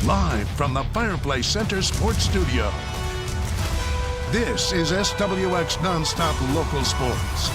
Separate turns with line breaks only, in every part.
Live from the Fireplace Center Sports Studio. This is SWX Nonstop Local Sports.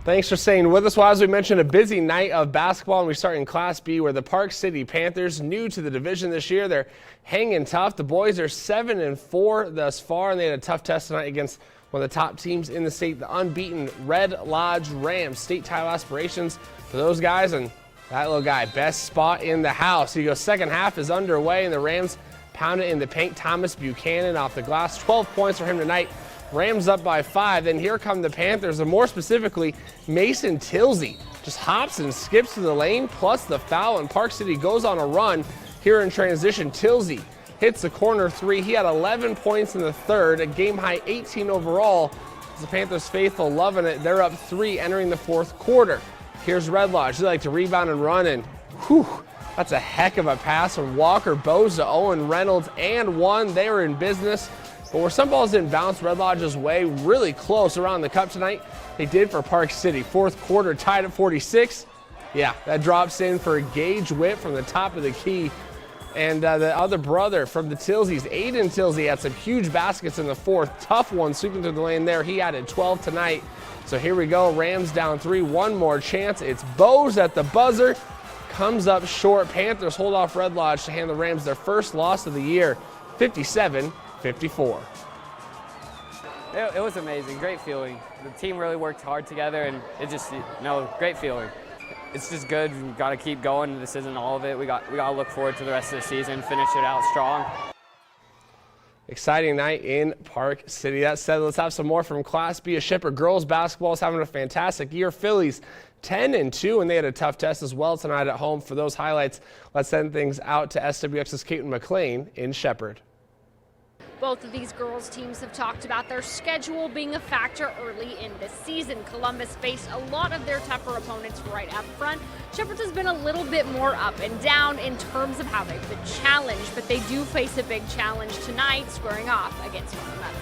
Thanks for staying with us. Well, as we mentioned, a busy night of basketball, and we start in Class B, where the Park City Panthers, new to the division this year, they're hanging tough. The boys are 7-4 thus far, and they had a tough test tonight against one of the top teams in the state, the unbeaten Red Lodge Rams. State title aspirations for those guys, and that little guy, best spot in the house. He goes, second half is underway, and the Rams pound it in the paint. Thomas Buchanan off the glass, 12 points for him tonight. Rams up by 5. Then here come the Panthers, and more specifically, Mason Tilsey just hops and skips to the lane, plus the foul, and Park City goes on a run here in transition. Tilsey hits the corner three. He had 11 points in the third, a game-high 18 overall. The Panthers faithful loving it. They're up 3 entering the fourth quarter. Here's Red Lodge. They like to rebound and run, and that's a heck of a pass from Walker Bose to Owen Reynolds, and one. They were in business. But where some balls didn't bounce Red Lodge's way, really close around the cup tonight, they did for Park City. Fourth quarter tied at 46. Yeah, that drops in for Gage Witt from the top of the key. And the other brother from the Tilseys, Aiden Tilsey, had some huge baskets in the fourth. Tough one sweeping through the lane there. He added 12 tonight. So here we go, Rams down 3, one more chance. It's Bose at the buzzer, comes up short. Panthers hold off Red Lodge to hand the Rams their first loss of the year, 57-54.
It was amazing, great feeling. The team really worked hard together, and it just, great feeling. It's just good. We got to keep going. This isn't all of it. We got to look forward to the rest of the season, finish it out strong.
Exciting night in Park City. That said, let's have some more from Class B. Shepherd girls basketball is having a fantastic year. Phillies 10-2, and they had a tough test as well tonight at home. For those highlights, let's send things out to SWX's Caitlin McLean in Shepherd.
Both of these girls' teams have talked about their schedule being a factor early in the season. Columbus faced a lot of their tougher opponents right up front. Shepherd's has been a little bit more up and down in terms of how they've been challenged, but they do face a big challenge tonight, squaring off against one another.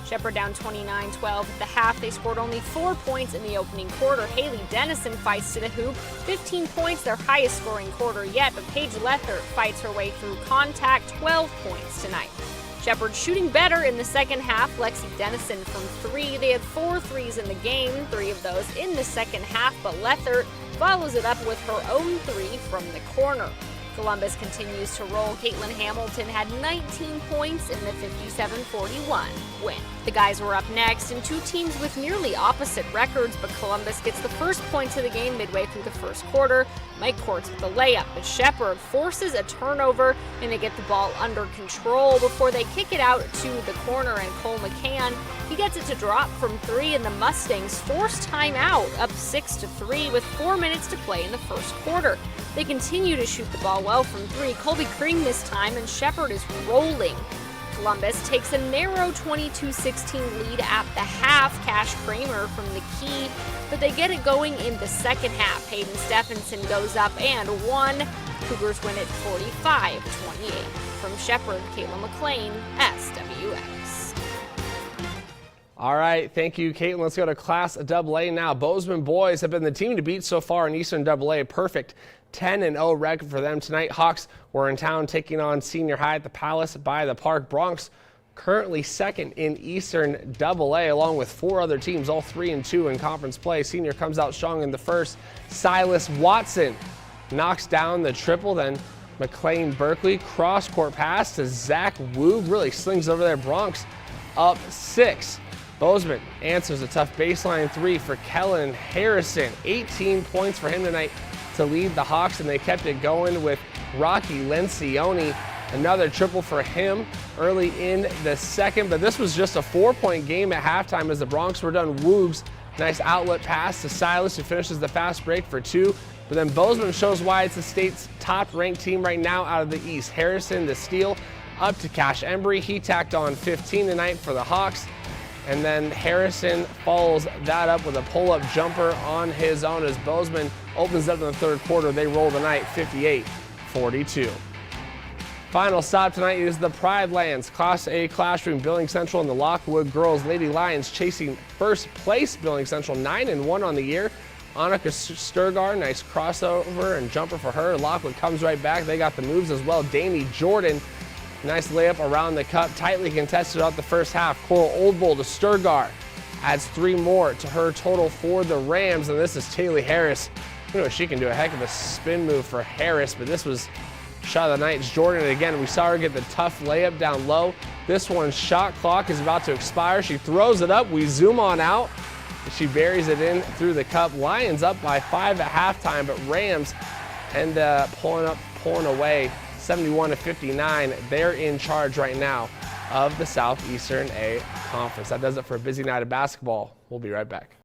Shepherd down 29-12 at the half. They scored only 4 points in the opening quarter. Haley Dennison fights to the hoop. 15 points, their highest scoring quarter yet, but Paige Lethert fights her way through contact, 12 points tonight. Shepherd shooting better in the second half. Lexi Dennison from 3. They had 4 threes in the game, 3 of those in the second half, but Lethert follows it up with her own 3 from the corner. Columbus continues to roll. Caitlin Hamilton had 19 points in the 57-41 win. The guys were up next, and 2 teams with nearly opposite records, but Columbus gets the first points of the game midway through the first quarter. Mike Courts with the layup, but Shepherd forces a turnover, and they get the ball under control before they kick it out to the corner, and Cole McCann, he gets it to drop from 3, and the Mustangs force timeout, up 6-3 with 4 minutes to play in the first quarter. They continue to shoot the ball well from 3. Colby Kring this time, and Shepherd is rolling. Columbus takes a narrow 22-16 lead at the half. Cash Kramer from the key, but they get it going in the second half. Hayden Stephenson goes up and 1. Cougars win it 45-28. From Shepherd, Caitlin McLean, SWX.
All right, thank you, Caitlin. Let's go to Class AA now. Bozeman boys have been the team to beat so far in Eastern AA. Perfect 10-0 record for them tonight. Hawks were in town taking on Senior High at the Palace by the Park. Bronx currently second in Eastern AA, along with 4 other teams, all 3-2 in conference play. Senior comes out strong in the first. Silas Watson knocks down the triple, then McLean Berkeley cross-court pass to Zach Woog, really slings over there. Bronx up 6. Bozeman answers a tough baseline 3 for Kellen Harrison. 18 points for him tonight to lead the Hawks, and they kept it going with Rocky Lencioni. Another triple for him early in the second, but this was just a 4-point game at halftime as the Bronx were done. Woog's nice outlet pass to Silas, who finishes the fast break for 2. But then Bozeman shows why it's the state's top-ranked team right now out of the East. Harrison, the steal, up to Cash Embry. He tacked on 15 tonight for the Hawks. And then Harrison follows that up with a pull-up jumper on his own as Bozeman opens up in the third quarter. They roll the night 58-42. Final stop tonight is the Pride Lands Class A Classroom. Billing Central and the Lockwood Girls Lady Lions chasing first place. Billing Central 9-1 on the year. Annika Sturgar, nice crossover and jumper for her. Lockwood comes right back. They got the moves as well. Damie Jordan, nice layup around the cup. Tightly contested out the first half. Coral Oldbull to Sturgar. Adds 3 more to her total for the Rams. And this is Taylor Harris. You know, she can do a heck of a spin move for Harris, but this was shot of the night. It's Jordan, and again, we saw her get the tough layup down low. This one's shot clock is about to expire. She throws it up. We zoom on out. She buries it in through the cup. Lions up by 5 at halftime, but Rams end up pulling away 71-59. They're in charge right now of the Southeastern A Conference. That does it for a busy night of basketball. We'll be right back.